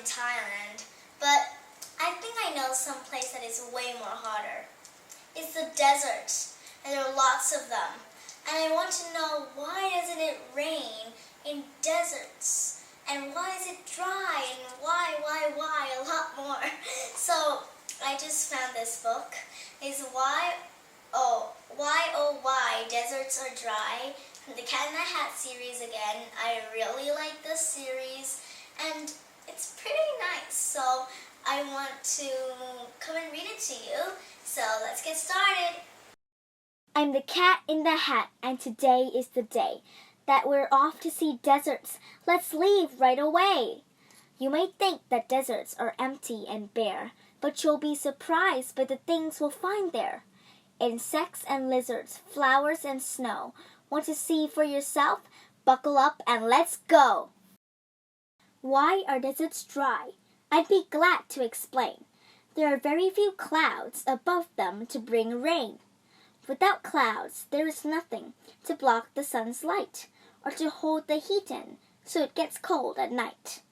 Thailand, but I think I know some place that is way more hotter. It's the desert, and there are lots of them. And I want to know, why doesn't it rain in deserts? And why is it dry? And why, a lot more. So I just found this book. It's why deserts are dry. The Cat in the Hat series again. I really like this series, and it's pretty nice. So I want to come and read it to you. So let's get started. I'm the Cat in the Hat, and today is the day that we're off to see deserts. Let's leave right away. You may think that deserts are empty and bare, but you'll be surprised by the things we'll find there. Insects and lizards, flowers and snow. Want to see for yourself? Buckle up and let's go! Why are deserts dry? I'd be glad to explain. There are very few clouds above them to bring rain. Without clouds, there is nothing to block the sun's light or to hold the heat in so it gets cold at night.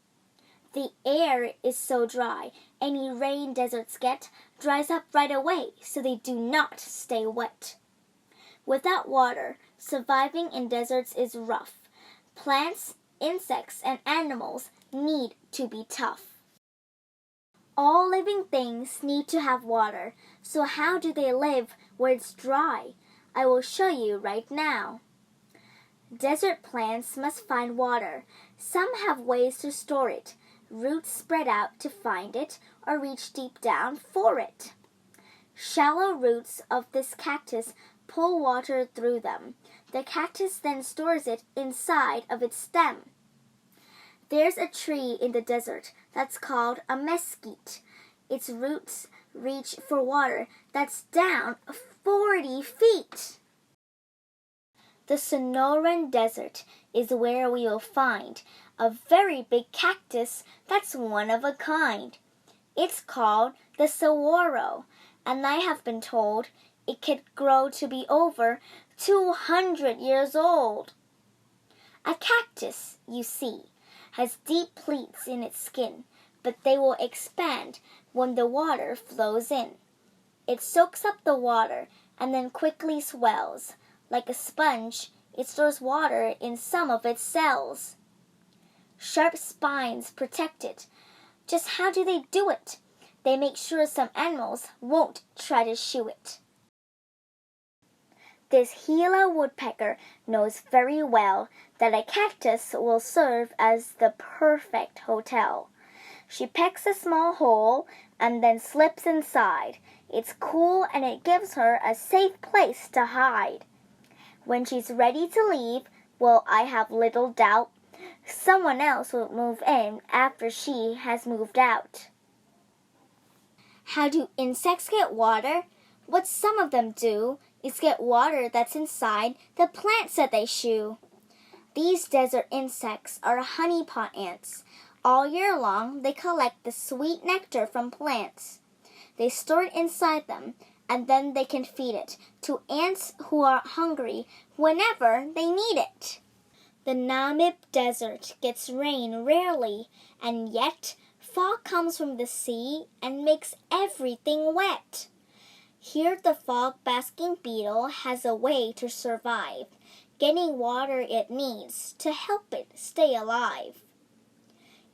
The air is so dry, any rain deserts get dries up right away so they do not stay wet. Without water, surviving in deserts is rough. Plants, insects, and animals need to be tough. All living things need to have water, so how do they live where it's dry? I will show you right now. Desert plants must find water. Some have ways to store it. Roots spread out to find it or reach deep down for it. Shallow roots of this cactus pull water through them. The cactus then stores it inside of its stem. There's a tree in the desert that's called a mesquite. Its roots reach for water that's down 40 feet. The Sonoran Desert is where we will find a very big cactus that's one of a kind. It's called the saguaro, and I have been told it could grow to be over 200 years old. A cactus, you see, has deep pleats in its skin, but they will expand when the water flows in. It soaks up the water and then quickly swells. Like a sponge, it stores water in some of its cells. Sharp spines protect it. Just how do they do it? They make sure some animals won't try to chew it. This Gila woodpecker knows very well that a cactus will serve as the perfect hotel. She pecks a small hole and then slips inside. It's cool and it gives her a safe place to hide. When she's ready to leave, well, I have little doubt, someone else will move in after she has moved out. How do insects get water? What some of them do is get water that's inside the plants that they chew. These desert insects are honeypot ants. All year long, they collect the sweet nectar from plants. They store it inside them, and then they can feed it to ants who are hungry whenever they need it. The Namib Desert gets rain rarely, and yet fog comes from the sea and makes everything wet. Here the fog-basking beetle has a way to survive, getting water it needs to help it stay alive.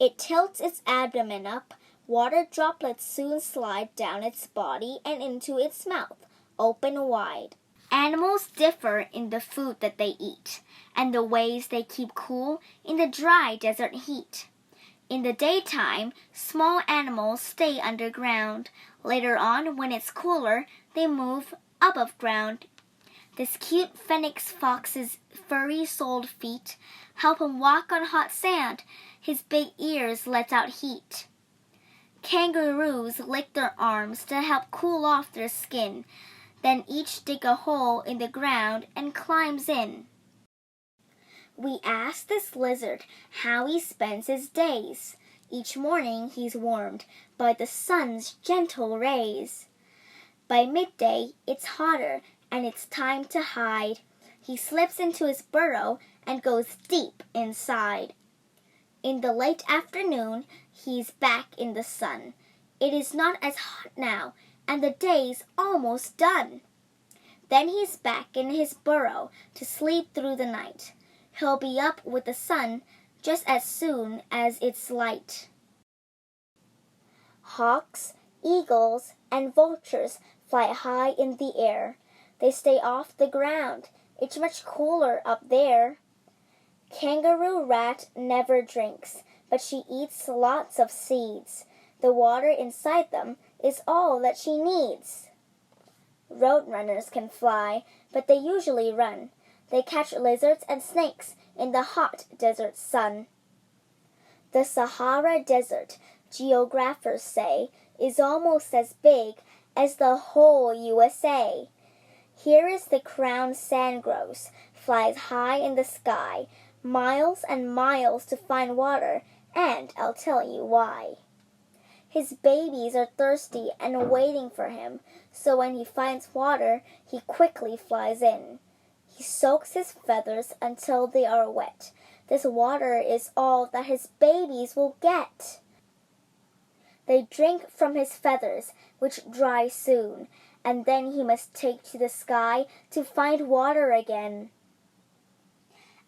It tilts its abdomen up. Water droplets soon slide down its body and into its mouth, open wide. Animals differ in the food that they eat and the ways they keep cool in the dry desert heat. In the daytime, small animals stay underground. Later on, when it's cooler, they move above ground. This cute phoenix fox's furry-soled feet help him walk on hot sand. His big ears let out heat. Kangaroos lick their arms to help cool off their skin. Then each dig a hole in the ground and climbs in. We asked this lizard how he spends his days. Each morning he's warmed by the sun's gentle rays. By midday it's hotter and it's time to hide. He slips into his burrow and goes deep inside. In the late afternoon, he's back in the sun. It is not as hot now, and the day's almost done. Then he's back in his burrow to sleep through the night. He'll be up with the sun just as soon as it's light. Hawks, eagles, and vultures fly high in the air. They stay off the ground. It's much cooler up there. Kangaroo rat never drinks, but she eats lots of seeds. The water inside them is all that she needs. Roadrunners can fly, but they usually run. They catch lizards and snakes in the hot desert sun. The Sahara Desert, geographers say, is almost as big as the whole USA. Here is the crowned sand grows, flies high in the sky, miles and miles to find water, and I'll tell you why. His babies are thirsty and waiting for him, so when he finds water, he quickly flies in. He soaks his feathers until they are wet. This water is all that his babies will get. They drink from his feathers, which dry soon, and then he must take to the sky to find water again.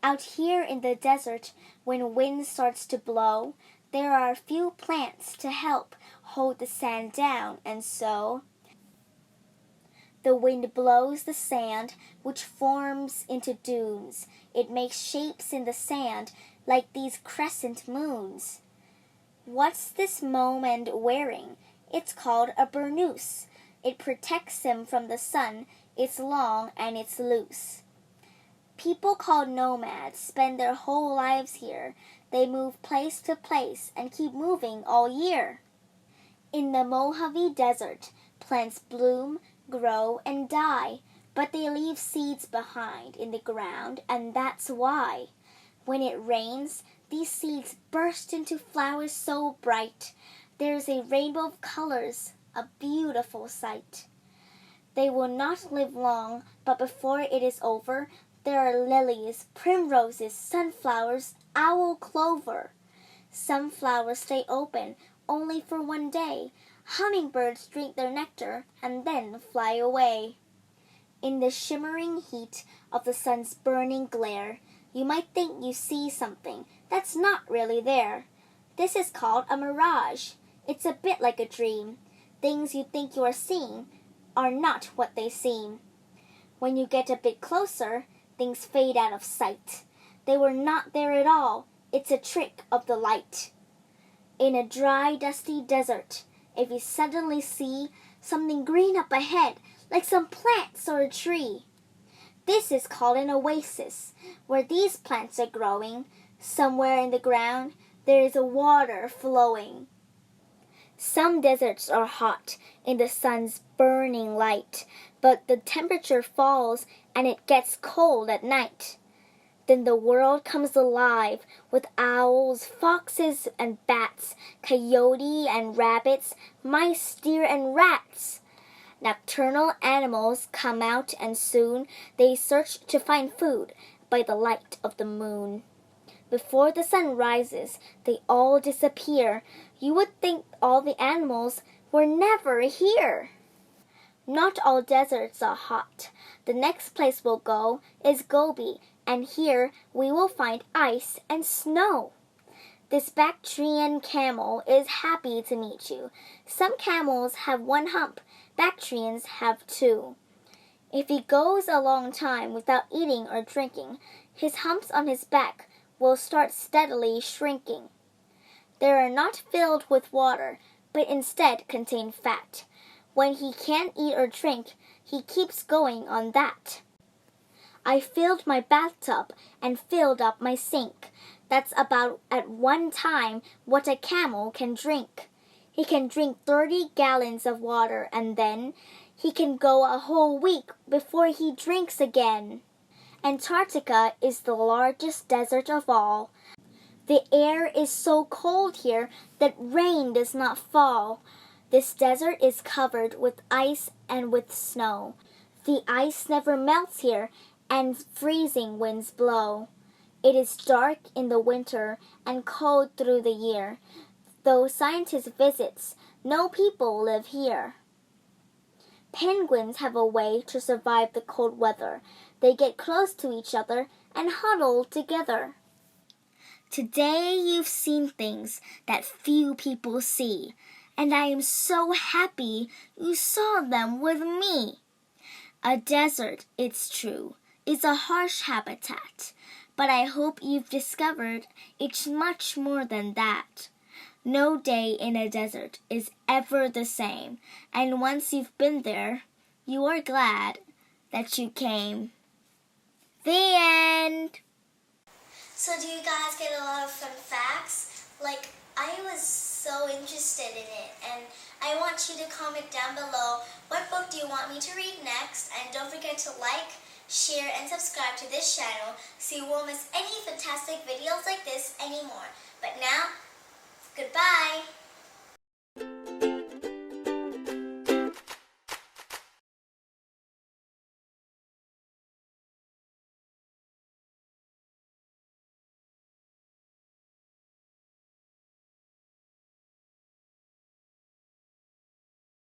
Out here in the desert, when wind starts to blow, there are a few plants to help hold the sand down, and so the wind blows the sand, which forms into dunes. It makes shapes in the sand like these crescent moons. What's this nomad wearing? It's called a burnous. It protects him from the sun. It's long and it's loose. People called nomads spend their whole lives here. They move place to place and keep moving all year. In the Mojave Desert, plants bloom, grow, and die, but they leave seeds behind in the ground, and that's why. When it rains, these seeds burst into flowers so bright. There's a rainbow of colors, a beautiful sight. They will not live long, but before it is over, there are lilies, primroses, sunflowers, owl clover. Some flowers stay open only for one day. Hummingbirds drink their nectar and then fly away. In the shimmering heat of the sun's burning glare, you might think you see something that's not really there. This is called a mirage. It's a bit like a dream. Things you think you are seeing are not what they seem. When you get a bit closer, things fade out of sight. They were not there at all. It's a trick of the light. In a dry, dusty desert, if you suddenly see something green up ahead, like some plants or a tree, this is called an oasis. Where these plants are growing, somewhere in the ground, there is a water flowing. Some deserts are hot in the sun's burning light, but the temperature falls and it gets cold at night. Then the world comes alive with owls, foxes, and bats, coyote and rabbits, mice, deer, and rats. Nocturnal animals come out, and soon they search to find food by the light of the moon. Before the sun rises, they all disappear. You would think all the animals were never here. Not all deserts are hot. The next place we'll go is Gobi, and here we will find ice and snow. This Bactrian camel is happy to meet you. Some camels have one hump. Bactrians have two. If he goes a long time without eating or drinking, his humps on his back will start steadily shrinking. They are not filled with water, but instead contain fat. When he can't eat or drink, he keeps going on that. I filled my bathtub and filled up my sink. That's about at one time what a camel can drink. He can drink 30 gallons of water, and then he can go a whole week before he drinks again. Antarctica is the largest desert of all. The air is so cold here that rain does not fall. This desert is covered with ice and with snow. The ice never melts here, and freezing winds blow. It is dark in the winter and cold through the year. Though scientists visit, no people live here. Penguins have a way to survive the cold weather. They get close to each other and huddle together. Today you've seen things that few people see, and I am so happy you saw them with me. A desert, it's true, is a harsh habitat, but I hope you've discovered it's much more than that. No day in a desert is ever the same, and once you've been there, you are glad that you came. The end! So do you guys get a lot of fun facts? Like, I was so interested in it, and I want you to comment down below what book do you want me to read next, and don't forget to like, share, and subscribe to this channel so you won't miss any fantastic videos like this anymore. But now, goodbye!